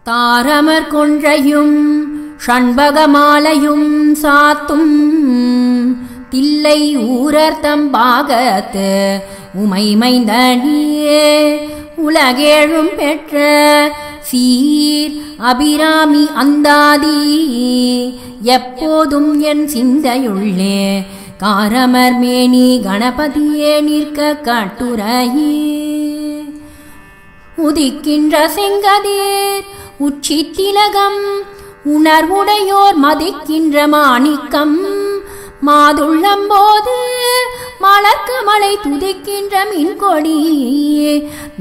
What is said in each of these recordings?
தாரமர் கொன்றையும் ஷண்பகமாலையும் சாத்தும் தில்லை ஊரர்த்தம் பாகத்து உமைமைந்தனியே உலகேழும் பெற்ற சீர் அபிராமி அந்தாதி எப்போதும் என் சிந்தையுள்ளே காரமர் மேனி கணபதியே நிற்க காட்டுரையே உதிக்கின்ற செங்கதிர் உச்சி திலகம் உணர்வுடையோர் மதிக்கின்ற மாணிக்கம் மாதுள்ளம்போது மலர்க்க மலை துதிக்கின்ற மின்கொடி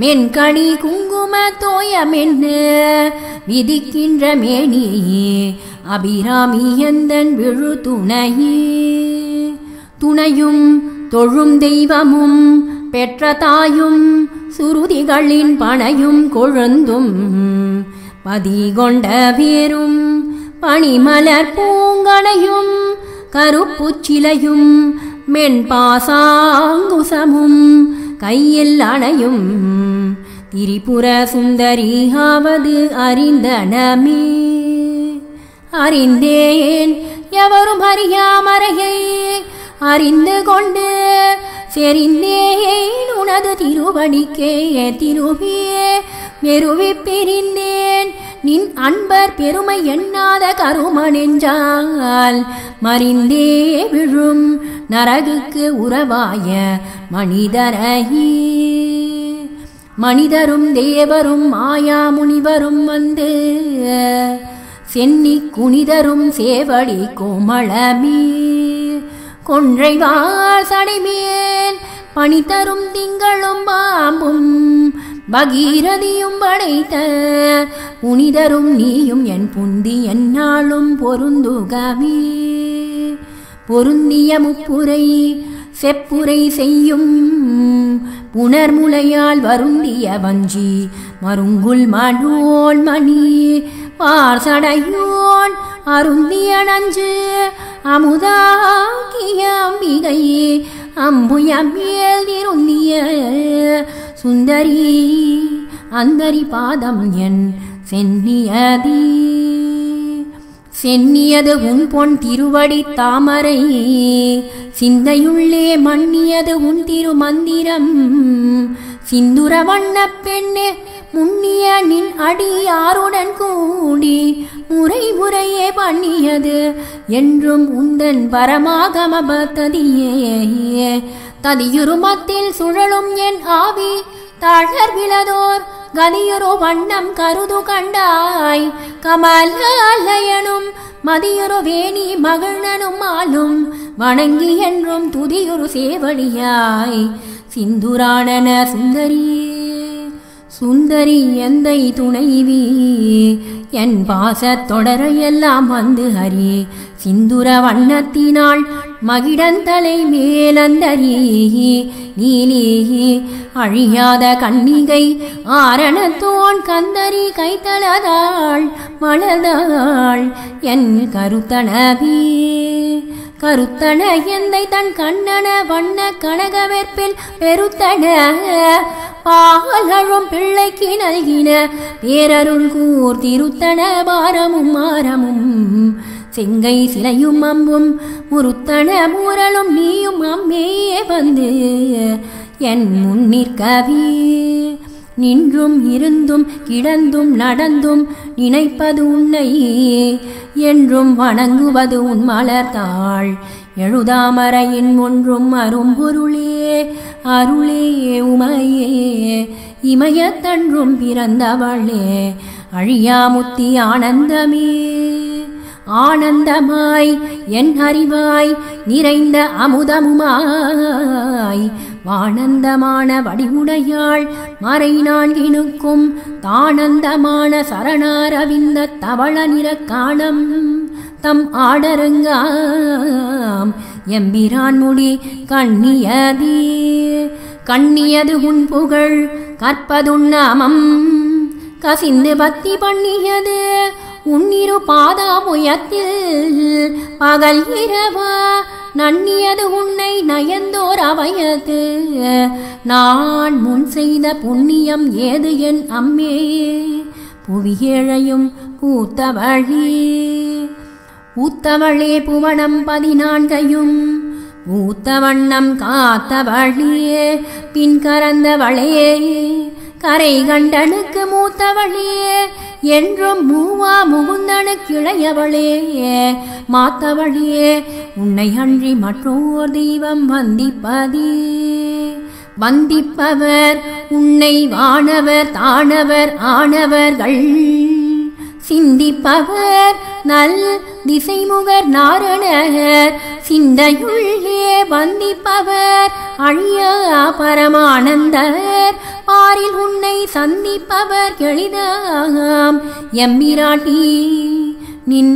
மென்கணி குங்கும தோயமென்ன விதிக்கின்ற மேனியே அபிராமி எந்தன் விழு துணையே துணையும் தொழும் தெய்வமும் பெற்ற தாயும் சுருதிகளின் பனையும் கொழுந்தும் பதிகொண்ட பேரும் பனிமலர் பூங்கனையும் கருப்புச்சிலையும் மென்பாசாங்குசமும் கையில் அணையும் திரிபுர சுந்தரியாவது அறிந்தனமே அறிந்தேன் எவரும் அறியாமறையை அறிந்து கொண்டு செறிந்தேன் உனது திருவடிக்கே திருவியே மெருவி பிரிந்தேன் நின் அன்பர் பெருமை எண்ணாத கருமனெஞ்சால் மறிந்தே விழும் நரகுக்கு உறவாய மனிதரையே மனிதரும் தேவரும் மாயா முனிவரும் வந்து சென்னி குனிதரும் சேவடி கோமளமே கொன்றைவார் சடைமேல் பணிதரும் திங்களும் பாம்பும் பகீரதியும் படைத்த புனிதரும் நீயும் என் புந்தி என்னாலும் பொருந்துகவே பொருந்திய முப்புரை செப்புரை செய்யும் புனர்முலையால் வருந்திய வஞ்சி மருங்குல் மனோன் மணி பார்சடையோன் அருந்திய நஞ்சு அமுதாக்கிய அம்பிகையே அம்புயமேல் திருந்திய சுந்தரி அந்தரி பாதம் என் சென்னியதி சென்னியது உன் பொன் திருவடி தாமரை சிந்தையுள்ளே மன்னியது உன் திருமந்திரம் சிந்துர வண்ண பெண்ணே முன்னிய நின் அடியாருடன் கூடி முறை முறையே பண்ணியது என்றும் உந்தன் பரமாகம பத்ததியே ததியுருமத்தில் சுழலும் என் ஆவி தாழர் விழதோர் கதியுரு வண்ணம் கருது கண்டாய் கமலயனும் மதியுரு வேணி மகிழ்னனும் ஆளும் வணங்கி என்றும் துதியுரு சேவடியாய் சிந்துராணன சுந்தரியே சுந்தரி எந்தை துணைவி என் பாசத் தொடர எல்லாம் வந்து ஹரி சிந்துர வண்ணத்தினாள் மகிடந்தலை மேலந்தரி நீலி அழியாத கண்ணிகை ஆரணத்தோன் கந்தரி கைத்தலதாள் மலர்ந்தாள் என் கருத்தனவே கருத்தன எந்தை தன் கண்ணன வண்ண கனகவெற்பில் பெருத்தன பாகலும் பிள்ளைக்கு நல்கின பேரருள் கூர் திருத்தன பாரமும் மாரமும் செங்கை சிலையும் அம்பும் முருத்தன மூரலும் நீயும் அம்மையே வந்து என் முன்னிற்கவே நின்றும் இருந்தும் கிடந்தும் நடந்தும் நினைப்பது உன்னை என்றும் வணங்குவது உன் மலர்த்தாள் எழுதாமறையின் ஒன்றும் அரும்பொருளே அருளே உமையே இமயத்தன்றும் பிறந்தவளே அழியாமுத்தி ஆனந்தமே ஆனந்தமாய் என் அறிவாய் நிறைந்த அமுதமுமாய் வானந்தமான வடிவுடையாள் மறை நான்கினுக்கும் தானந்தமான சரணாரவிந்த தவள நிறக்காணம் தம் ஆடரங்காம் எம்பிரான் முடி கண்ணியதே கண்ணியது உன் புகழ் கற்பதுன் நாமம் கசிந்து பக்தி பண்ணியது உன்னிரு பாதாமுயத்தில் பகல் இரவா நன்னியது உன்னை நயந்தோர் அவையது நான் முன் செய்த புண்ணியம் ஏது என் அம்மே புவியேழையும் பூத்தவழி ஊத்தவளே புவனம் 14 ஊத்தவண்ணம் காத்தவழியே பின் கரந்தவளே கரை கண்டனுக்கு மூத்தவழியே என்றும் மூவா முகுந்தனுக்கு இளையவளே மாத்தவழியே உன்னை அன்றி மற்றோர் தெய்வம் வந்திப்பவர் உன்னை வானவர் தானவர் ஆனவர்கள் சிந்திப்பவர் நல் திசைமுகர் நாரணர் சிந்தையுள்ளே வந்திப்பவர் அழிய பரமானந்தர் பாரில் உன்னை சந்திப்பவர் எளிதாம் எம்பிராட்டி நின்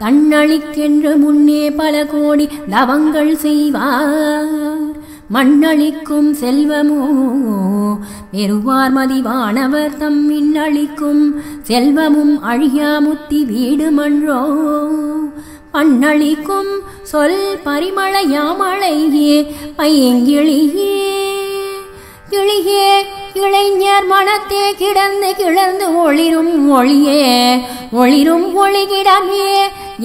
தன்னளிக்கென்று முன்னே பல கோடி தவங்கள் செய்வார் மண்ணளிக்கும் செல்வமோ பெறுவார் மதிவானவர் தம்மின்னளிக்கும் செல்வமும் அழியா முத்தி வீடு மன்றோ பண்ணளிக்கும் சொல் பரிமளையாமழையே பையங்கிளியே கிளியே இளைஞர் மனத்தே கிளர்ந்து ஒளிரும் ஒளிகிடமே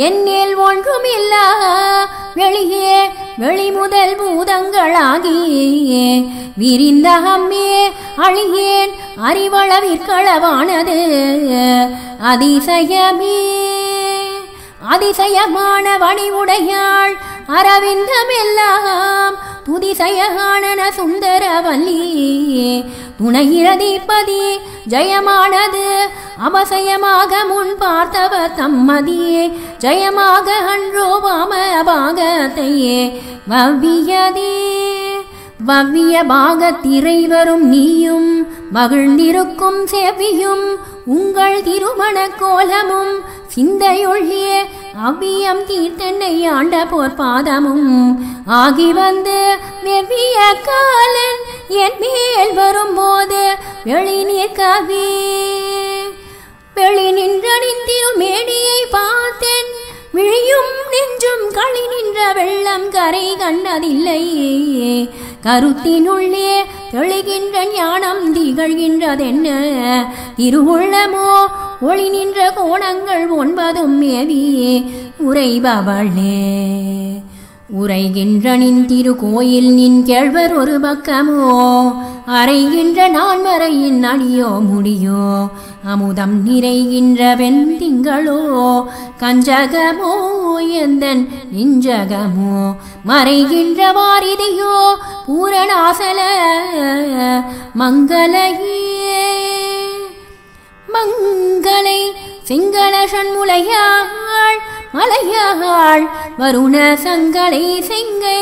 என்னேல் ஒன்றுமில்லா வெளியே வெளிமுதல் பூதங்களாகியே விரிந்தகம்மே அழியேன் அறிவளவிற்களவானது அதிசயமான வடிவுடையாள் அரவிந்தமெல்லாம் துதிசயகானன சுந்தரவல்லி துணையிரதிப்பதி ஜெயமானது அபசயமாக முன் பார்த்தவர் தம்மதியே ஜெயமாக அன்றோ பாமபாகத்தையே வவ்விய பாகத்திரைவரும் நீயும் மகிழ்ந்திருக்கும் செவ்வியும் உங்கள் திருமண கோலமும் சிந்தையொழியே அவ்வியம் தீர்த்தென்னை ஆண்ட போர்பாதமும் ஆகி வந்து வெவ்விய காலன் என் மேல் வரும்போது வெளி நின்றனின் திருமேனியை பார்த்தேன் விழியும் நெஞ்சும் களி நின்ற வெள்ளம் கரை கண்டதில்லையே கருத்தினுள்ளே தெளிகின்ற ஞானம் திகழ்கின்றதென்ன திருவுள்ளமோ ஒளி நின்ற கோணங்கள் 9 மேவியே உரைகின்ற நின் திருக்கோயில் நின் கேழ்வர் ஒரு பக்கமோ அறைகின்ற நான்மறையின் அடியோ முடியோ அமுதம் நிறைகின்ற வெண்திங்களோ கஞ்சகமோ எந்தன் நெஞ்சகமோ மறைகின்ற வாரிதியோ பூரணாசல மங்களை சிங்கள சண்முலையாள் மலையாள் வருண சங்களை செங்கை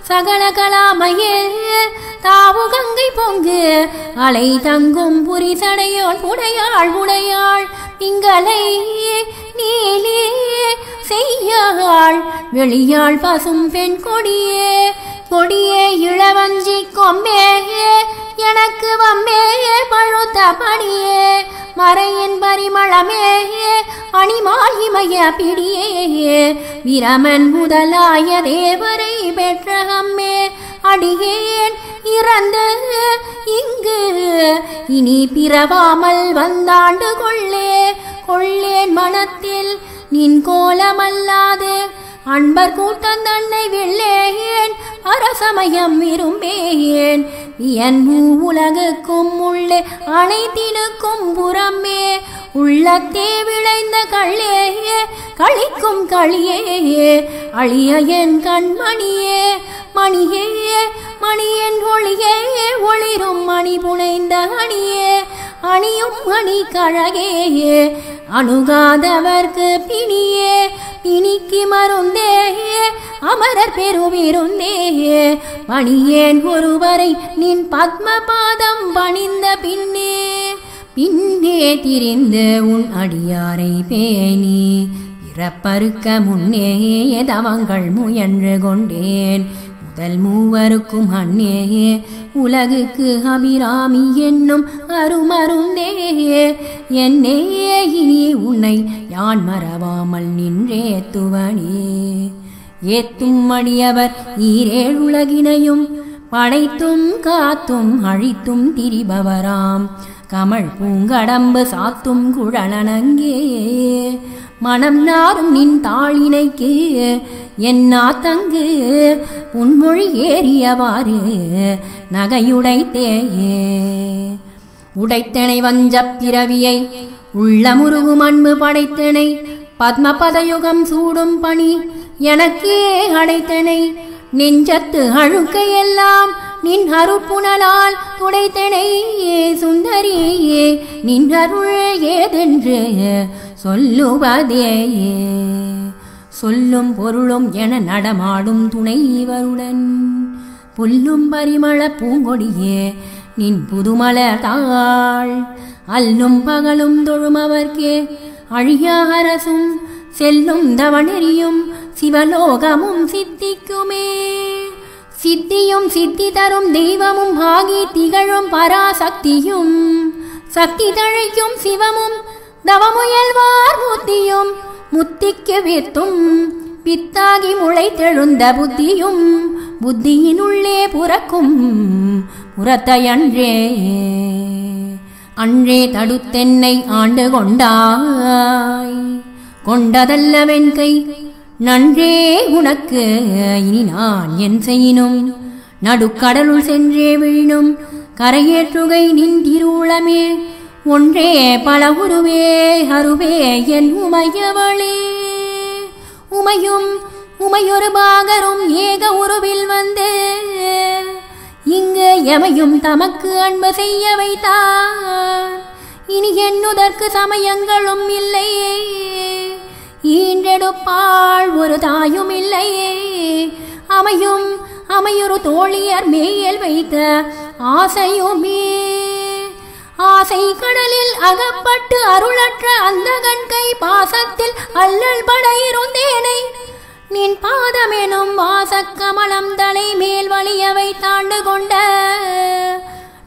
சகல கலாமையில் தாவு கங்கை பொங்கு அலை தங்கும் புரிசடையோன் உடையாள் திங்களை நீலே செய்யாள் வெளியாள் பசும் பெண் கொடியே இளவஞ்சி கொம்பே எனக்கு வம்மே பழுத்த படியே மறையின் பரிமளமே அணிமால் இமய பிடியே விரமன் முதலாய தேவரை பெற்ற அம்மே அடியேன் இறந்து இங்கு இனி பிறவாமல் வந்தாண்டு கொள்ளேன் மனத்தில் நின் கோலமல்லாது அன்பர் கூட்டம் தன்னை வெள்ளேன் அரசமயம் விரும்பேன் என் உலகுக்கும் உள்ளே அனைத்தினுக்கும் புறமே உள்ளத்தே விளைந்த கள்ளே களிக்கும் களியே அழிய என் கண்மணியே மணியன் ஒளியே ஒளிரும் மணி புனைந்த அணியே அணியும் மணி கழகே அணுகாதவர்க்கு பிணிக்கு மருந்தே அமரர் பெருவிருந்தே பணியேன் ஒருவரை நின் பத்ம பாதம் பணிந்த பின்னே திரிந்து உன் அடியாரை பேணி பிறப்பறுக்க முன்னே தவங்கள் முயன்று கொண்டேன் முதல் மூவருக்கும் அன்னே உலகுக்கு அபிராமி என்னும் அருமருந்தே என்னே இனி உன்னை யான் மறவாமல் நின்றேத்துவனே ஏத்தும் அடியவர் ஈரேழுலகினையும் படைத்தும் காத்தும் அழித்தும் திரிபவராம் கமல் பூங்கடம்பு சாத்தும் குழலனங்கே மனம் நாரும் நின் தாளினைக்கு என்னா தங்கு உன்மொழி ஏறியவாறு நகையுடைத்தேயே உடைத்தனை வஞ்சப் பிறவியை உள்ளமுருகும் அன்பு படைத்தனை பத்மபதயுகம் சூடும் பணி எனக்கே அடைத்தனை நெஞ்சத்து அழுக்கையெல்லாம் நின் அருட்புணலால் துடைத்தனை சுந்தரியே நின் அருள் ஏதென்று சொல்லுவதேயே சொல்லும் பொருளும் என நடமாடும் துணைவருடன் புல்லும் பரிமள பூங்கொடியே நின் புதுமலர் தாள் அல்லும் பகலும் தொழுமவர்க்கே அழியா அரசும் செல்லும் தவணெறியும் சிவலோகமும் சித்திக்குமே சித்தியும் சித்தி தரும் தெய்வமும் ஆகி திகழும் பராசக்தியும் சக்தி தழைக்கும் சிவமும் தவமுயல்வார் முத்தியும் முத்திக்கு வித்தும் பித்தாகி முளைத்தெழுந்த புத்தியும் புத்தியினுள்ளே புறக்கும் புறத்தையன்றே அன்றே தடுத்தென்னை ஆண்டு கொண்டாய் கொண்டதல்ல வெண்கை நன்றே உனக்கு இனி நான் என் செய்யினும் நடுக்கடலுள் சென்றே விழினும் கரையேற்றுகை நின் திருவுளமே ஒன்றே பல உருவே அருவே என் உமையவளே உமையும் உமையொரு பாகரும் ஏக உருவில் வந்து இங்கு எமையும் தமக்கு அன்பு செய்ய வைத்தார் இனி என்னுதற்கு சமயங்களும் இல்லையே ஈன்றெடுப்பாள் ஒரு தாயும் இல்லையே அமையும் அமையொரு தோழியர் மேல் வைத்த ஆசையுமே ஆசை கடலில் அகப்பட்டு அருளற்ற அந்த கண்கை பாசத்தில் அல்லல் பட இருந்தேனை நின் பாதமெனும் வாசக்கமலம் தலை மேல் வலியவை தாண்டு கொண்ட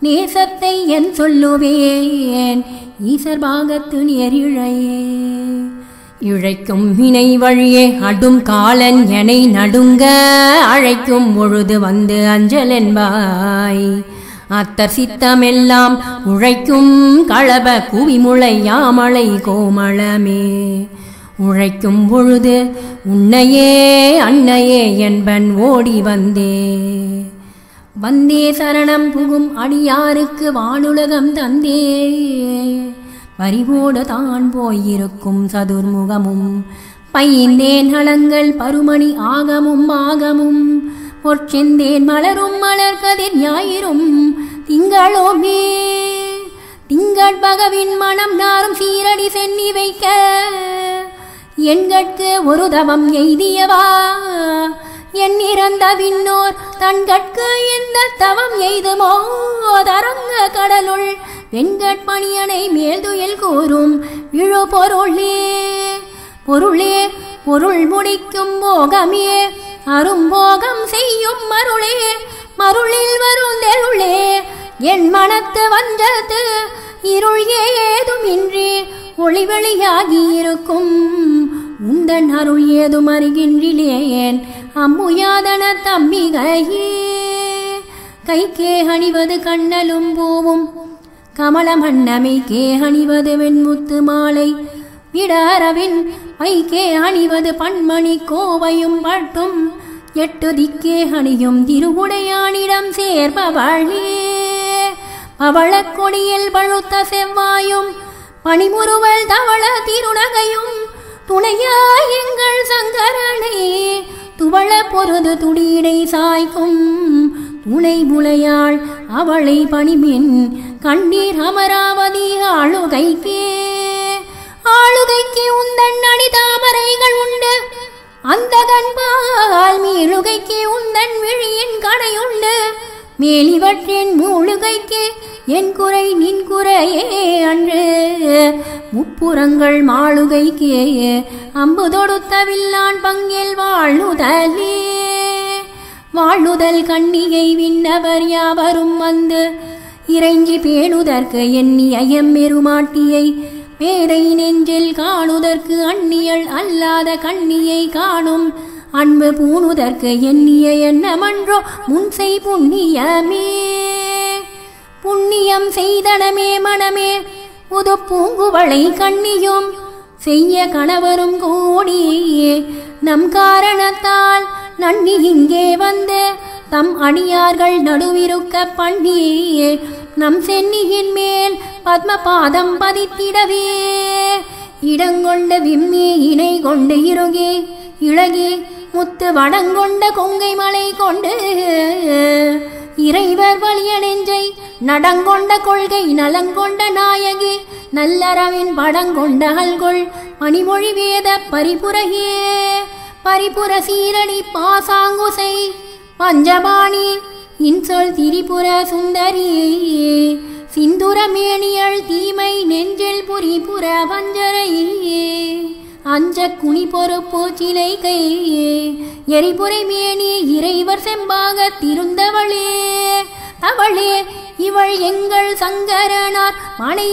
நேசத்தை என் சொல்லுவேன் ஈசர் பாகத்து நேரிழையே இழைக்கும் வினை வழியே அடும் காலன் எனை நடுங்க அழைக்கும் பொழுது வந்து அஞ்சல் என்பாய் அத்தர் சித்தமெல்லாம் உழைக்கும் களப குவிமுளை யாமலை கோமளமே உழைக்கும் பொழுது உன்னையே அன்னையே என்பன் ஓடி வந்தே வந்தே சரணம் புகும் அடியாருக்கு வானுலகம் தந்தே பறிவோடு தான் போயிருக்கும் சதுர்முகமும் பைந்தேன் நலங்கள் பருமணி ஆகமும் ஆகமும் பொற்செந்தேன் மலரும் மலர் கதிர் ஞாயிறும் திங்களோமே திங்கள் பகவின் மனம் நாரும் சீரடி சென்னி வைக்க எண்கட்கு ஒரு தவம் எய்தியவா என் இறந்த விண்ணோர் தன்கட்கு எந்த தவம் எய்துமோ தரங்க கடலுள் வெண்கட்பணியனை மேல்துயில் கூறும் இழு பொருளே பொருளே பொருள் முடிக்கும் போகமே அரும்போகம் செய்யும் மருளே மருளில் வருந்தெருளே என் மனத்து வந்தது இருள் ஏதும் இன்றி ஒளிவெளியாகி இருக்கும் உந்தன் அருள் ஏதும் அறிகின்றிலேன் அம்முயாதன தம்பிகையே கைக்கே அணிவது கண்ணலும் பூவும் கமலமன்னமைக்கே அணிவது வெண்முத்து மாலை விடரவின் வைக்கே அணிவது பன்மணி கோவையும் பட்டும் எட்டு திக்கே அணியும் திருவுடையானிடம் சேர்பவளே பவளக் கொடியில் பழுத்த செவ்வாயும் பனிமுறுவல் தவள திருநகையும் துணையாய் எங்கள் சங்கரனே துவள பொருது துடியடை சாய்க்கும் துணை முளையாள் அவளை பணிமின் கண்ணீர் அமராவதி ஆளுகைக்கே ஆளுகைக்கு உந்தன் அடி தாமரைகள் உண்டு அந்த கண்பால் மீளுகைக்கு உந்தன் விழியின் கடையுண்டு மேலிவற்றின் மூழுகைக்கு என் குறை நின் குறையே அன்று முப்புறங்கள் மாளுகைக்கே அம்பு தொடுத்த வில்லான் பங்கில் வாழுதலே வாழுதல் கண்ணியை விண்ணவர் யாவரும் வந்து இறைஞ்சி பேணுதற்கு எண்ணி ஐயம்பெருமாட்டியை பேரை நெஞ்சில் காணுதற்கு அந்நியல் அல்லாத கண்ணியை காணும் அன்பு பூணுதற்கு எண்ணிய எண்ணமன்றோ முன்செய் புண்ணியமே. புண்ணியம் செய்தனமே மனமே புது பூங்குவளை கண்ணியும் செய்ய கணவரும் கூடி நம் காரணத்தால் நன்னி இங்கே வந்து தம் அடியார்கள் நடுவிருக்க பண்ணி நம் சென்னியின் மேல் பத்மபாதம் பதித்திடவே இடங்கொண்ட விம்மி இணை கொண்டு இருகே இழகி முத்து வடங்கொண்ட கொங்கை மலை கொண்டு இறைவர் வலிய நெஞ்சை நடங்கொண்ட கொள்கை நலங்கொண்ட நாயகி நல்லறவின் படங்கொண்ட அல்கொள் மணிமொழி வேத பரிபுரையே பரிபுர சீரணி பாசாங்குசை பஞ்சபாணி இன்சொல் திரிபுர சுந்தரி சிந்துரமேனியள் தீமை நெஞ்சில் புரிபுர வஞ்சரையே அஞ்ச குனி பொறுப்பு சிலை கை எரிபுரை மேனி இறைவர் செம்பாக திருந்தவளே அவளே இவள் எங்கள் சங்கரனார் மனை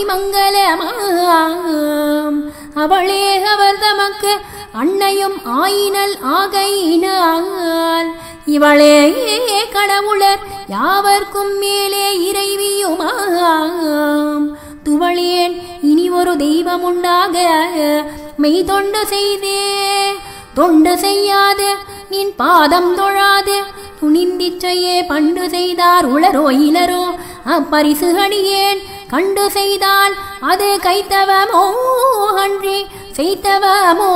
மங்களமாம் அவளே அவர் தமக்கு அன்னையும் ஆயினல் ஆகையினால் இவளே கடவுளர் யாவர்க்கும் மேலே இறைவியுமாம் துவளேன் இனி ஒரு தெய்வம் உண்டாக மெய் தொண்டு செய்தே தொண்டு செய்யாது நின் பாதம் தொழாது துணிந்திச்சையே பண்டு செய்தார் உளரோ இளரோ அப்பரிசு அடியேன் கண்டு செய்தால் அது கைத்தவமோ அன்றி செய்தவமோ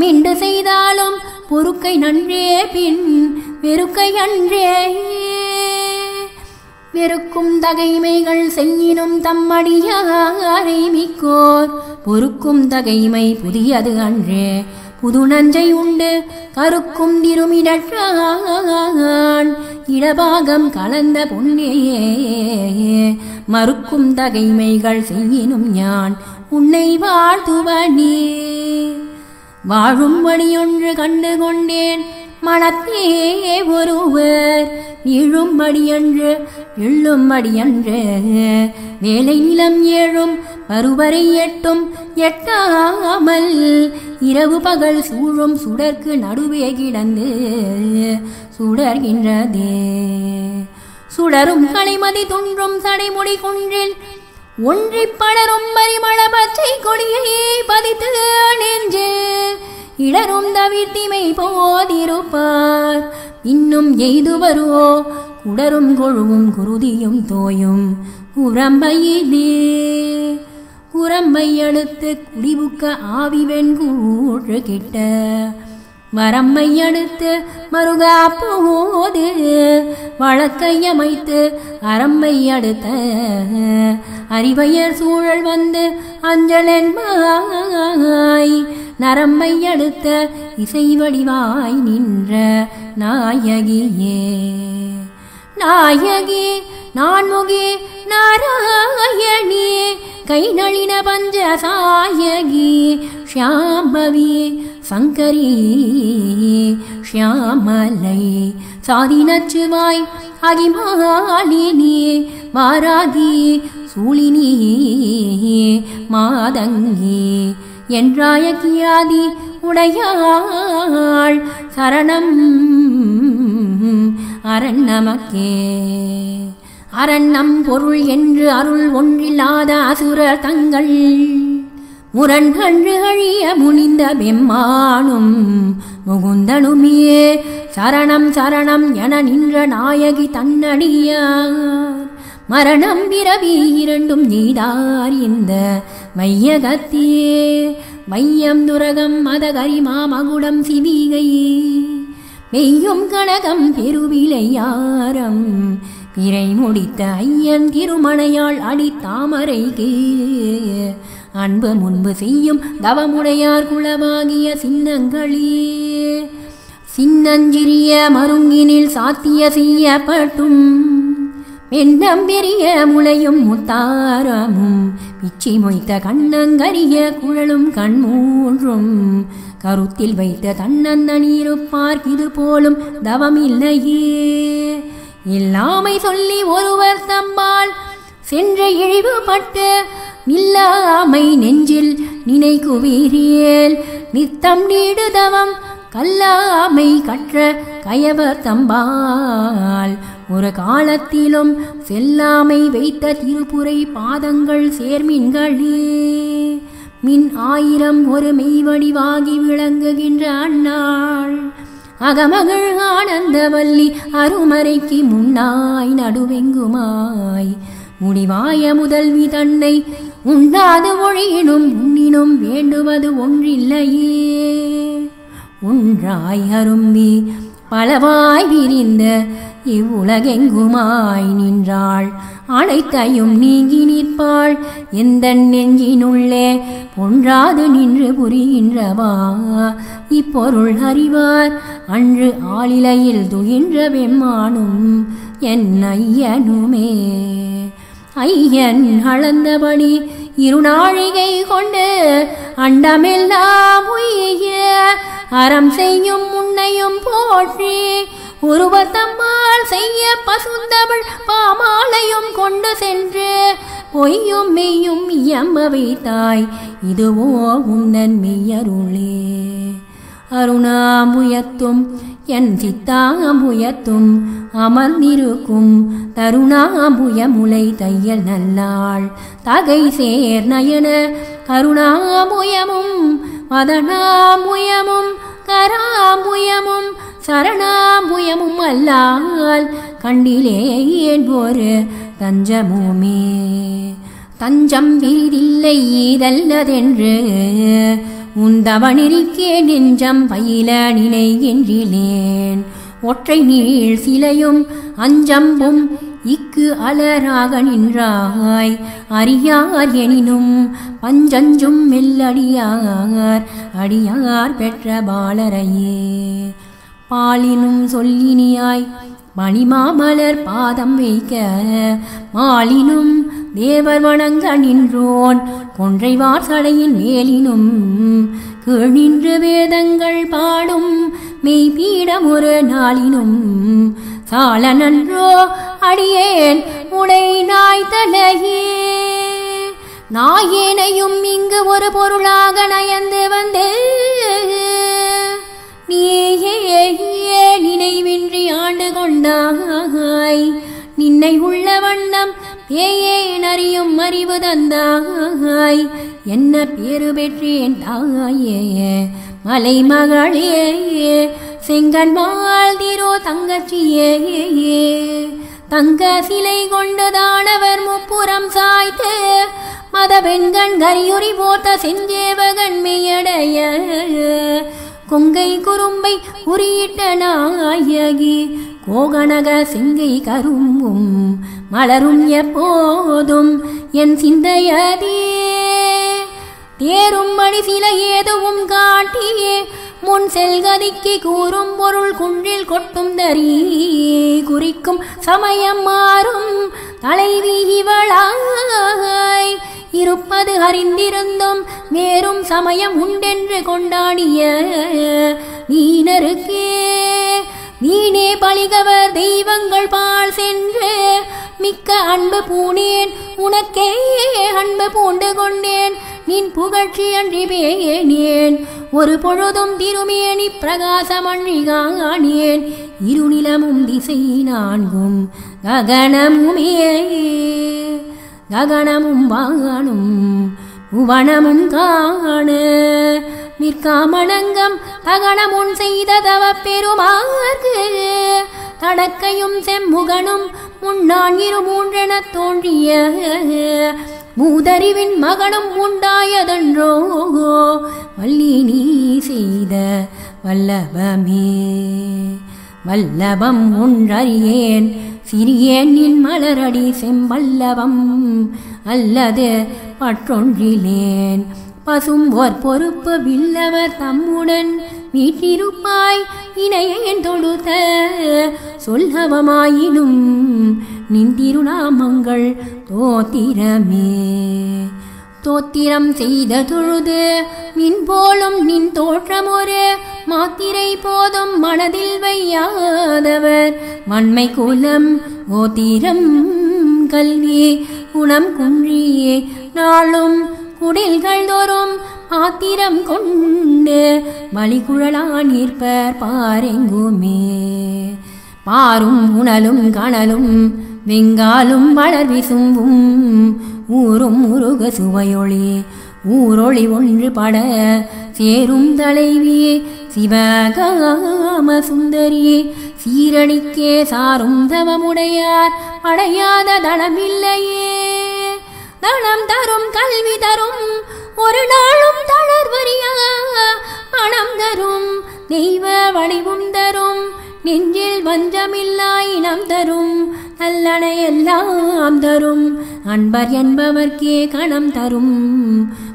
மிண்டு செய்தாலும் பொறுக்கை நன்றே பின் வெறுக்கை அன்றே வெறுக்கும் தகைமைகள் செய்யினும் தம்மடியாரை மிக்கோர் பொறுக்கும் தகைமை புதியது அன்றே புது நஞ்சை உண்டு கருக்கும் திருமிடற்றான் இடபாகம் கலந்த பொன்னேயே மறுக்கும் தகைமைகள் செய்யினும் ஞான் உன்னை வாழ்த்துவனே வாழும் வழியொன்று கண்டு கொண்டேன் மனத்தே ஒருவர் நீழும்படியன்று எள்ளும்படியன்று வேலை நிலம் ஏழும் பருவரை எட்டும் எட்டாமல் இரவு பகல் சூழும் சுடர்க்கு நடுவே கிடந்து சுடர்கின்றதே சுடரும் கலைமதி துன்றும் சடைமுடி குன்றில் ஒன்றி படரும் பரிமள பச்சை கொடியை பதித்து நெஞ்சு இடரும் தவிர்த்திமை போதிருப்பார் இன்னும் எய்துவரோ குடரும் கொழுவும் குருதியும் தோயும் குரம்பையிலே குரம்பை அடுத்து குடிபுக்க ஆவி வெண்கூழு கிட்ட வரம்பை அடுத்து மருகா போது வழக்கையமைத்து அரம்பை அடுத்த அறிவையர் சூழல் வந்து அஞ்சலென்பாய் நரம்பை அடுத்த இசை வடிவாய் நின்ற நாயகியே நாயகி நான்முகி நாராயணி கை நளின பஞ்ச சாயகி ஷியாம்பவி சங்கரி ஷியாமலை சாதினச்சுவாய் அகிமாலினி வாராகி சூழினி மாதங்கி என்றாய கியாதி உடையாள் சரணம் அரண் நமக்கே அரண்நம் பொருள் என்று அருள் ஒன்றில்லாத அசுரர் தங்கள் முரண்கன்று அழிய முனிந்த பெம்மானும் முகுந்தனுமே சரணம் சரணம் என நின்ற நாயகி தன்னடியார் மரணம் பிறவி இரண்டும் நீதார் இந்த வையகத்தியே வையம் துரகம் மதகரிமா மகுடம் சிவிகை மெய்யும் கனகம் பெருவிளையாரம் பிறை முடித்த ஐயன் திருமணையாள் அடித்தாமரைக்கு அன்பு முன்பு செய்யும் தவமுடையார் குலவாகிய சின்னங்களே சின்னஞ்சிறிய மருங்கினில் சாத்திய செய்யப்பட்டும் பெண்ணம் பெரிய முளையும் முத்தாரமும் பிச்சி மொய்த்த கண்ணங்கரிய குழலும் கண்மூன்றும் கருத்தில் வைத்த தன்னந்தனீருப்பார்க்கு இது போலும் தவமில்லையே இல்லாமை சொல்லி ஒருவர் தம்பால் சென்ற இழிவுபட்டு நில்லாமை நெஞ்சில் நினைக்குவீரியேல் நித்தம் நீடுதவம் கல்லாமை கற்ற கயவர் தம்பால் ஒரு காலத்திலும் செல்லாமை வைத்த திருப்புரை பாதங்கள் சேர்மின்களே. மின் 1000 ஒரு மெய்வடிவாகி விளங்குகின்ற அந்நாள் அகமகள் ஆனந்தவல்லி அருமறைக்கு முன்னாய் நடுவெங்குமாய் முடிவாய முதல்வி தன்னை உண்டாது ஒழியினும் உண்ணினும் வேண்டுவது ஒன்றில்லையே. ஒன்றாய் அரும்பி பலவாய் விரிந்த இவ்வுலகெங்குமாய் நின்றாள் அனைத்தையும் நீங்கி நிற்பாள் எந்த நெஞ்சினுள்ளே ஒன்றாது நின்று புரிகின்றவா இப்பொருள் அறிவார் அன்று ஆளிலையில் துயின்ற வெம்மானும் என் ஐயனுமே. ஐயன் அளந்தபடி இருநாழிகை கொண்டு அண்டமெல்லாம் உய்ய அறம் செய்யும் முன்னையும் போற்றி உருவத்தம்மாள் செய்ய பசுந்தமிழ் பாமாலையும் கொண்டு சென்று பொய்யும் மெய்யும் இயம்ப வைத்தாய் இதுவோ உந்தன் மெய்யருளே. அருணாம்புயத்தும் என் சித்தாம்புயத்தும் அமர்ந்திருக்கும் தருணாம்புயமுலை தையல் நல்லாள் தகை சேர் நயன கருணாம்புயமும் மதனாம்புயமும் கராம்புயமும் சரணாம்புயமும் அல்லால் கண்டிலேன் ஒரு தஞ்சமுமே. தஞ்சம் விரிதில்லை ஈதல்லதென்று உந்தவனிருக்கே நெஞ்சம் பயில நினைகின்றிலேன் ஒற்றை நீள் சிலையும் அஞ்சம்பும் இக்கு அலராக நின்றாய் அறியார் எனினும் பஞ்சஞ்சும் மெல்லடியார் அடியார் பெற்ற பாலரையே. பாலினும் சொல்லினியாய் மணிமாமலர் பாதம் வைக்க மாலினும் தேவர் வணங்க நின்றோன் கொன்றை வாசடையின் மேலினும் கீழ் நின்று வேதங்கள் பாடும் மெய்பீடம் ஒரு நாளினும் சால நன்றோ அடியேன் உடை நாய் தலையே. நாயேனையும் இங்கு ஒரு பொருளாக நயந்து வந்து நீயே நினைவின்றி ஆண்டு கொண்டாய் நின்னை உள்ள வண்ணம் பேயேன் அறியும் அறிவு தந்தாய் என்ன பேரு பெற்றேன் தாயே மலை மகளே செங்கன் வாழ்திரோ தங்கச்சியே. தங்க சிலை கொண்டதானவர் முப்புறம் சாய்த்து மத பெண்கண் கரியுரி போத்த செஞ்சேவகன் மெய்யடைய கொங்கை குறும்பை உரியிட்ட நாயகி கோகனக செங்கை கரும்பும் மலரும் எப்போதும் என் சிந்தையதே. தேரும் மணி சில ஏதுவும் காட்டியே முன் செல்கதிக்கு கூறும் பொருள் குன்றில் கொட்டும் தரி குறிக்கும் சமயம் மாறும் தலைவி இவளாய் இருப்பது அறிந்திருந்தும் வேறும் சமயம் உண்டென்று கொண்டாடிய வீணருக்கே வீணே பழிகவர் தெய்வங்கள் பால் சென்று மிக்க அன்பு பூணேன் உனக்கே அன்பு பூண்டு கொண்டேன் நின் புகழ்ச்சி அன்றி பேணேன் ஒரு பொழுதும் திருமேனி பிரகாசமன்றி காணேன் இருநிலமும் திசை நான்கும் ககனமுமே. ககனமும் வானும் உவனமும் காண நிற்காமணங்கம் தகனமுன் செய்த தவ பெருமார்க்கு தடக்கையும் செம்முகனும் முன்னான் இரு மூன்றெனத் தோன்றிய மூதறிவின் மகனும் உண்டாயதன்றோ வள்ளி நீ செய்த வல்லபமே. வல்லபம் ஒன்றறியேன் சிறியேன் நின் மலரடி செம்பல்லவம் அல்லது பற்றொன்றிலேன் பசும் ஓர் பொறுப்பு வில்லவர் தம்முடன் வீட்டிருப்பாய் இணையேன் தொழுத சொல்லவமாயினும் நின் திருநாமங்கள் தோத்திரமே. தோத்திரம் செய்த தொழுது மின் போலும் நின் தோற்றம் ஒரு மாத்திரை போதும் மனதில் வையாதவர் வன்மை குலம் கோத்திரம் கல்வி குணம் குன்றியே நாளும் குடில்கள் தோறும் ஆத்திரம் கொண்டு மலிகுழலா நிற்பர் பாரெங்குமே. பாரும் உணலும் கணலும் வெங்காலும் வளர் விசும்பும் ஊரும் உருக சுவையொளி ஊரொளி ஒன்று பட சேரும் தலைவி சிவகாம சுந்தரி சீரணிக்கே சாரும் தவமுடையார் அடையாத தளமில்லையே. தளம் தரும் கல்வி தரும் ஒரு நாளும் தளர்வரியா மனம் தரும் தெய்வ வடிவும் தரும் நெஞ்சில் வஞ்சமில்லா இனம் தரும் நல்லன எல்லாம் தரும் அன்பர் என்பவர்க்கே கணம் தரும்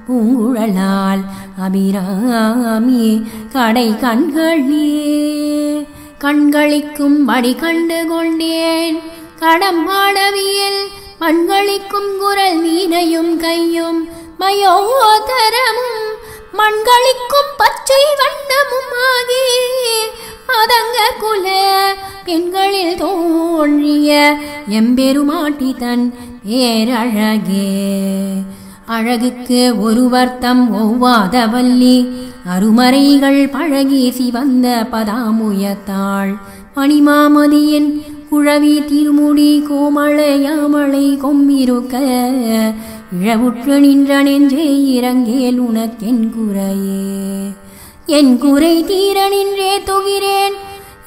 பூங்குழலால் அபிராமி கடை கண்களே. கண்களிக்கும் வடி கண்டு கொண்டேன் கடம்பாடவியல் மண்களிக்கும் குரல் வீணையும் கையும் மயோதரமும் மண்களிக்கும் பச்சை வண்ணமும் ஆகி மதங்க குல பெண்களில் தோன்றிய எம்பெருமாட்டி தன் பேரழகே. அழகுக்கு ஒருவர்த்தம் ஒவ்வாத வள்ளி அருமறைகள் பழகி சிவந்த பதாமுயத்தாள் மணிமாமதியின் குழவி திருமுடி கோமளையாமலை கொம்பிருக்க இழவுற்று நின்ற நெஞ்சே இறங்கேல் உனக்கென் குறையே. என் குறை தீர நின்றே தொகிறேன்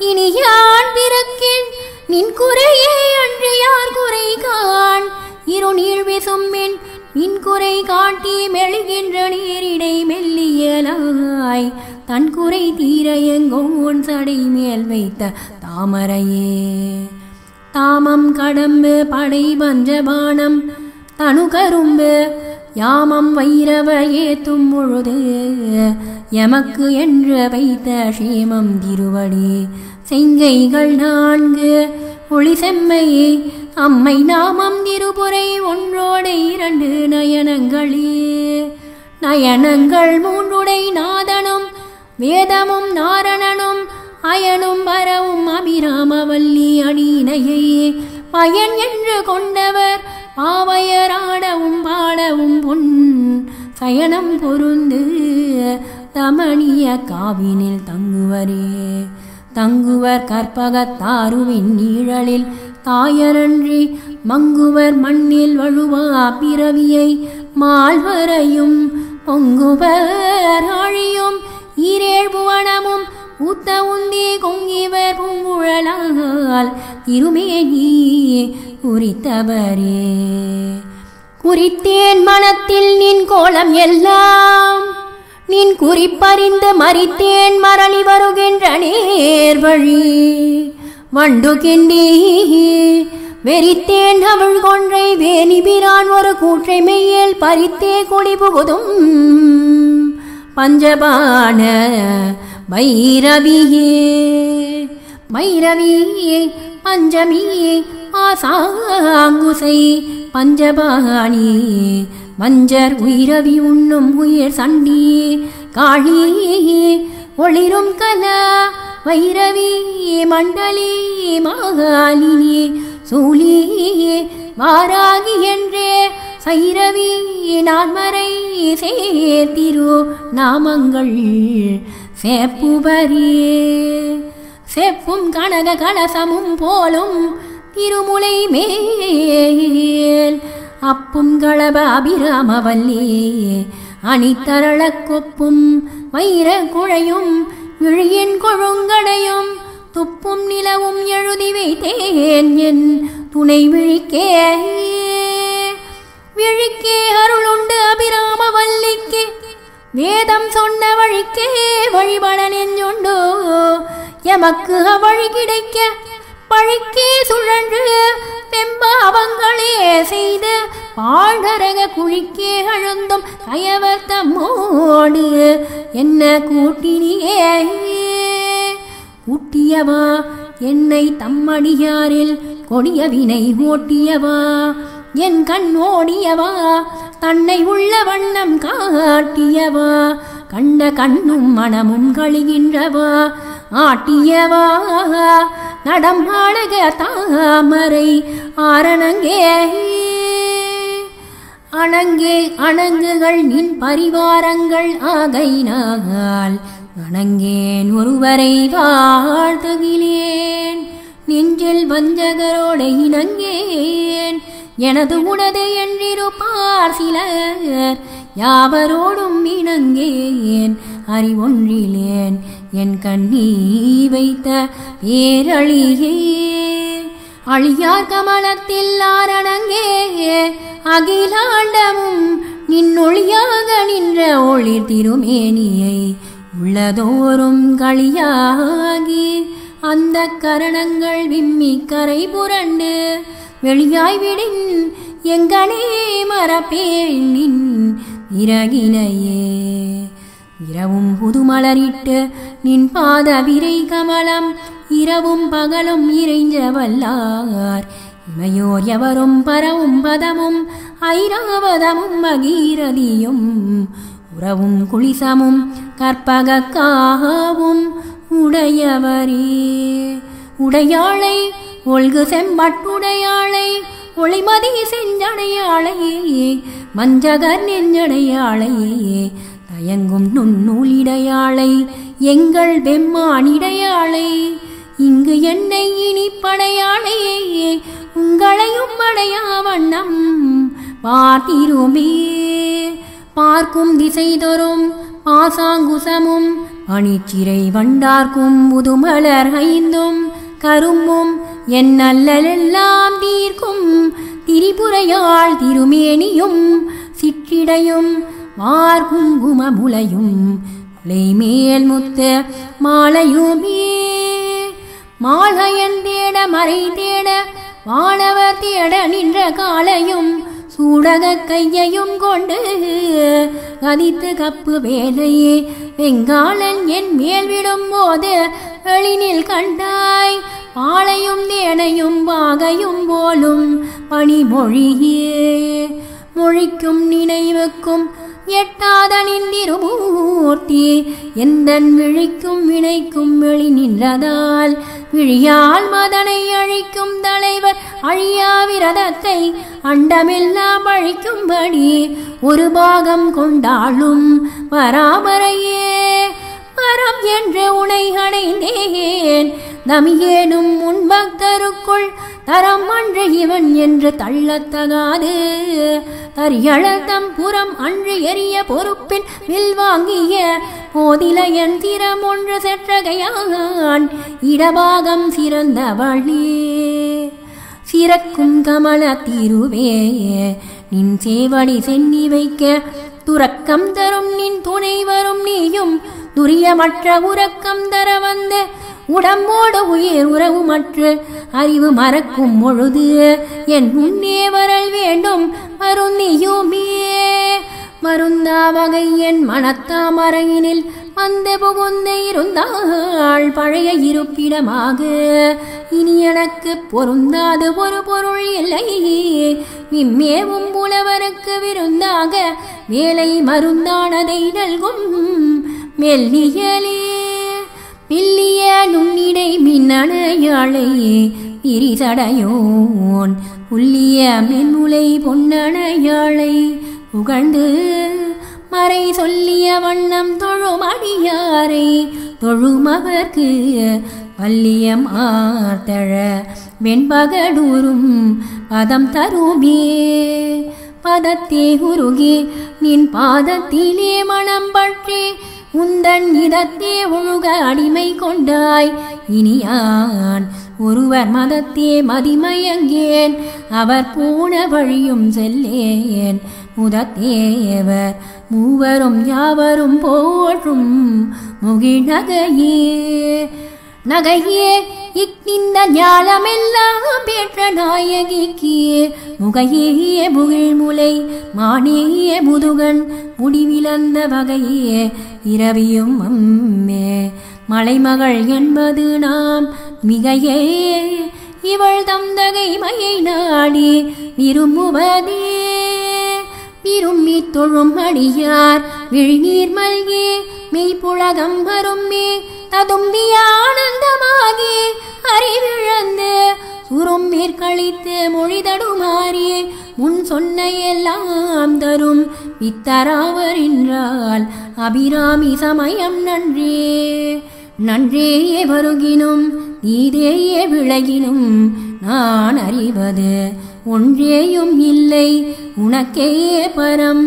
இனி யான் பிறக்கேன் நின் குறையே அன்று யார் குறை காண் இருநீர் விசும்பின் நின் குறை காட்டி மெழுகின்ற நீரிடை மெல்லியலாய் தன் குறை தீர எங்கோன் சடை மேல் வைத்த தாமரையே. தாமம் கடம்பு படை பஞ்சபானம் தனு கரும்பு யாமம் வைரவ ஏத்தும் பொழுது எமக்கு என்று வைத்த க்ஷேமம் திருவடி செங்கைகள் 4 ஒளி செம்மையே அம்மை நாமம் திருபுரை ஒன்றோடு 2 நயனங்களே. நயனங்கள் 3 நாதனும் வேதமும் நாரணனும் அயனும் பரவும் அபிராமவல்லி அடியினையே பயன் என்று கொண்டவர் பாவையராடவும் பாடவும் பொன் சயனம் பொருந்து தமணிய காவினில் தங்குவரே. தங்குவர் கற்பகத்தாருவின் நீழலில் தாயரன்றி மங்குவர் மண்ணில் வழுவா பிறவியை மால்வரையும் பொங்குவர் ஆழியும் ஈரேழ் புவனமும் ஊத்த உந்தி கொங்கிவர் பூங்குழலால் திருமேனி குறித்தவரே. குறித்தேன் மனத்தில் நின் கோலம் எல்லாம் நின் குறிப்பறிந்து மறித்தேன் மரணி வருகின்ற நேர்வழி வண்டு கிண்டி வெறித்தேன் அவள் கொன்றை வேணிபிரான் ஒரு கூற்றை மெய்யேல் பறித்தே கொடி புகுதும் பஞ்சபான பைரவியே. பைரவியே பஞ்சமியே ஆசாங்குசை பஞ்சபாணி மஞ்சர் உயிரவி உண்ணும் உயிர் சண்டி காளி ஒளிரும் கலா வைரவி மண்டலி மகாலினி சூலி வாராகி என்றே சைரவி நான்மறை சேர்த்திரு நாமங்கள் சேப்புபரியே. செப்பும் கனக கலசமும் போலும் திருமுலை மேல் அப்பும் களப அபிராமவல்லி அணித்தரள கொப்பும் வைர குழையும் விழியின் கொழுங்கடையும் துப்பும் நிலவும் எழுதி வைத்தேன் என் துணை விழிக்கே. விழிக்கே அருளுண்டு அபிராமவல்லிக்கு வேதம் சொன்ன வழிக்கே வழிபட நெஞ்சுண்டோ எமக்கு அவ்வழி கிடைக்க பழிக்கே சுழன்று பெம்பாவங்களே செய்து பாழ்நரக குழிக்கே அழுந்தும் கயவர் தம்மோடு என்ன கூட்டினியே. கூட்டியவா என்னை தம்மடியாரில் கொடிய வினை ஓட்டியவா என் கண் ஓடியவா தன்னை உள்ள வண்ணம் காட்டியவா கண்ட கண்ணும் மனமும் கழிகின்றவா ஆட்டியவா நடமாடக தாமரை ஆரணங்கே. அணங்கே அணங்குகள் நின் பரிவாரங்கள் ஆகையினால் வணங்கேன் ஒருவரை வாழ்த்துகிலேன். நெஞ்சில் வஞ்சகரோட இணங்கேன் எனது உனது என்றிருப்பார் சிலர் யாவரோடும் இணங்கேன் அறிவொன்றிலேன் என் கண்ணீ வைத்த பேரழியே. அழியார் கமலத்தில் ஆரணங்கே அகிலாண்டமும் நின்னொழியாக நின்ற ஒளிர் திருமேனியை உள்ளதோறும் களியாகி அந்த கரணங்கள் விம்மி கரை புரண்டு வெளியாய்விடின் எங்கனே மரப்பேணின் இறகினையே. இரவும் புதுமலரிட்டு நின் பாத விரை கமலம் இரவும் பகலும் இறைஞ்ச வல்லார் இமையோர் எவரும் பரவும் பதமும் ஐராவதமும் மகீரதியும் உறவும் குளிசமும் கற்பகக்காவும் உடையவரே. உடையாளை ஒல்கு செம்பட்டுடையாளை ஒளிமதி செஞ்சடையாளை மஞ்சகர் நெஞ்சடையாளை தயங்கும் நுண்ணூலிடையாளை எங்கள் பெம்மானிடையாளை இங்கு என்னை இனிப்படையாளை உங்களையும் அடையா வண்ணம் பார்த்திருமே. பார்க்கும் திசை தோறும் பாசாங்குசமும் பனிச்சிறை வண்டார்க்கும் முதுமலர் ஐந்தும் கரும்பும் என் நல்லலெல்லாம் தீர்க்கும் திரிபுரையாள் திருமேனியும் சிற்றிடையும் மார்குங்குமமுலையும் முலை மேல் முத்த மாலையுமே. மாலையன் தேட மறை தேட வானவர் தேட நின்ற காலையும் சூடக கையையும் கொண்டு கதித்து கப்பு வேலையே வெங்காலன் என் மேல் விடும் போது எழினில் கண்டாய் பாளையும் தேனையும் வாகையும் போலும் பணிமொழியே. மொழிக்கும் நினைவுக்கும் எட்டாத நின்றிருமூர்த்தி எந்தன் விழிக்கும் வினைக்கும் வெளி நின்றதால் விழியால் மதனை அழிக்கும் தலைவர் அழியா விரதத்தை அண்டமெல்லாம் அழிக்கும்படி ஒரு பாகம் கொண்டாளும் பராமரையே. பரம் என்று உனை அடைந்தேன் தமியேனும் உன் பக்தருக்குள் தரம் அன்று இவன் என்று தள்ளத்தகாது தரியழத்தம் புறம் அன்று எரிய பொறுப்பின் வில் வாங்கிய போதிலையன் திறம் ஒன்று செற்றகையான் இடபாகம் சிறந்தவளே. சிறக்கும் கமல தீருவே நின் சேவடி சென்னி வைக்க துறக்கம் தரும் நின் துணை வரும் நீயும் துரியமற்ற உறக்கம் தர வந்த உடம்போடு உயிர் உறவுமற்று அறிவு மறக்கும் பொழுது என் முன்னே வரல் வேண்டும் மருந்தியுமே. மருந்தா வகை என் மனத்தாமரையினில் வந்து புகுந்து இருந்தாள் பழைய இருப்பிடமாக இனி எனக்கு பொருந்தாது ஒரு பொருள் இல்லை. விம்மேவும் புலவருக்கு விருந்தாக வேலை மருந்தானதை நல்கும் மெல்லியலே. பில்லிய நுண்ணிடை மின்னணையாளை பிரிசடையோன் புல்லிய மென்முலை பொன்னணையாளை புகழ்ந்து மறை சொல்லிய வண்ணம் தொழும் அடியாரை தொழுமவர்க்கு வல்லியம் ஆர்த்தழ வெண்பகடூரும் பதம் தருமே. பதத்தே உருகி நின் பாதத்திலே மனம் பற்றி உந்தன் இதத்தே ஒழுக அடிமை கொண்டாய் இனியான் ஒருவர் மதத்தே மதிமயங்கேன் அவர் போன வழியும் செல்லேன் முதத்தேவர் மூவரும் யாவரும் போற்றும் முகிழ்நகையே. நகையே இக்கிந்த ஞாலமெல்லாம் பெற்ற நாயகிக்கு முகையே முகிழ்முலை மானேயே முதுகன் முடிவிழந்த வகையே இரவியும் அம்மே மலைமகள் என்பது நாம் மிகையே இவள் தந்தகைமையை நாடி விரும்புவதே. விரும்பி தொழும் அடியார் விழிநீர் மல்கி மெய்ப்புலகம் வரும்பி ததும்பிய ஆனந்தமாகி அறிவிழந்து உறும் மேற்கழித்து மொழிதடுமாறியே முன் சொன்ன எல்லாம் தரும் பித்தராவர் என்றால் அபிராமி சமயம் நன்றே நன்றேயே வருகினும் நீதேயே விளகினும் நான் அறிவது ஒன்றேயும் இல்லை உனக்கே பரம்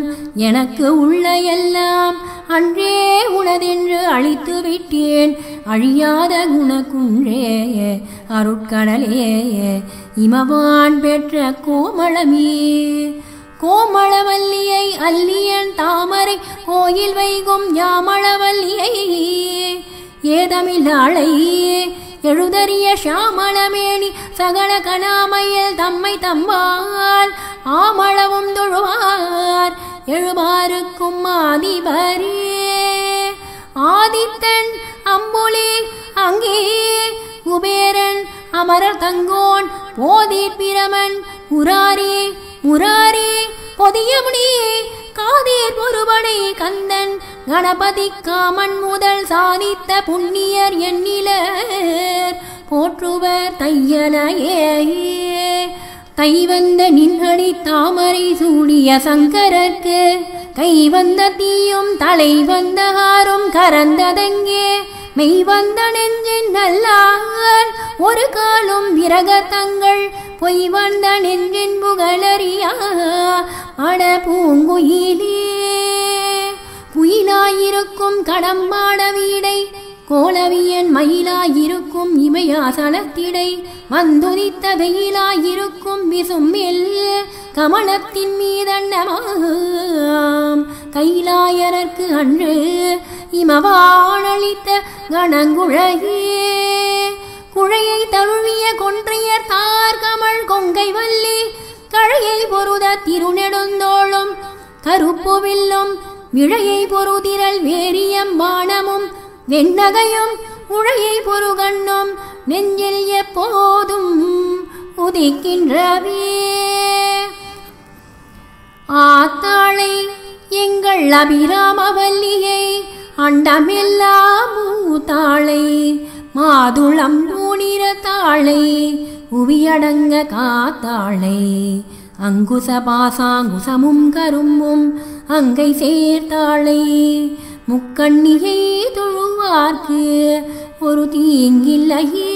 எனக்கு உள்ள எல்லாம் அன்றே உனதென்று அழித்து விட்டேன் அழியாத குணக்குன்றே அருட்கடலே இமவான் பெற்ற கோமளமே கோமளவல்லியை அல்லியன் தாமரை கோயில் வைகும் யாமளவல்லியை ஏதமில்லாளை எழுதறிய ஷாமளமேனி சகல கணாமையில் தம்மை தம்பால் ஆமளவும் தொழுவார் எழுவாருக்கும் ஆதிபரே ஆதித்தன் அம்புலி அங்கே குபேரன் அமரர் தங்கோன் போதீர் பிரமன் முராரி முராரி பொதியமுனி காதீர் பொறுபடை கந்தன் கணபதி காமன் முதல் சாதித்த புண்ணியர் எண்ணிலர் போற்றுவர் தையலையே தைவந்த நின்ஹடி தாமரை சூடிய சங்கரர்க்கு கைவந்த தீயும் தலை வந்த ஆறும் கரந்ததங்கே மெய்வந்த நெஞ்சின் நல்லார் ஒரு காலும் விரகத்தங்கள் பொய் வந்த நெஞ்சின் புகழறியா அட பூங்குயிலே குயிலாயிருக்கும் கடம்பாட வீடை கோலவியன் மயிலாயிருக்கும் இமயாசலத்திடை வந்துதித்த வெயிலாயிருக்கும் விசும்பில் கமலத்தின் மீதன்னமாம் கைலாயரற்கு அன்று இமவானளித்த கணங்குழையே குழையை தழுவிய கொன்றையர் தார்கமள் கொங்கை வல்லி கழையை பொருத திருநெடுந்தோளும் கருப்புவில்லும் விழையை பொருதிரல் வேரியம் பானமும் வெண்ணகையும் உழையை பொருகண்ணும் நெஞ்சில் எப்போதும் உதிக்கின்றவே ஆத்தாளை எங்கள் அபிராமவல்லியை அண்டமெல்லாம் மூத்தாளை மாதுளம் பூணிர தாளை உவியடங்க காத்தாளை அங்குச பாசாங்குசமும் கரும்பும் அங்கை சேர்த்தாளை முக்கண்ணியை தொழுவார்க்கு ஒரு தீங்கில்லையே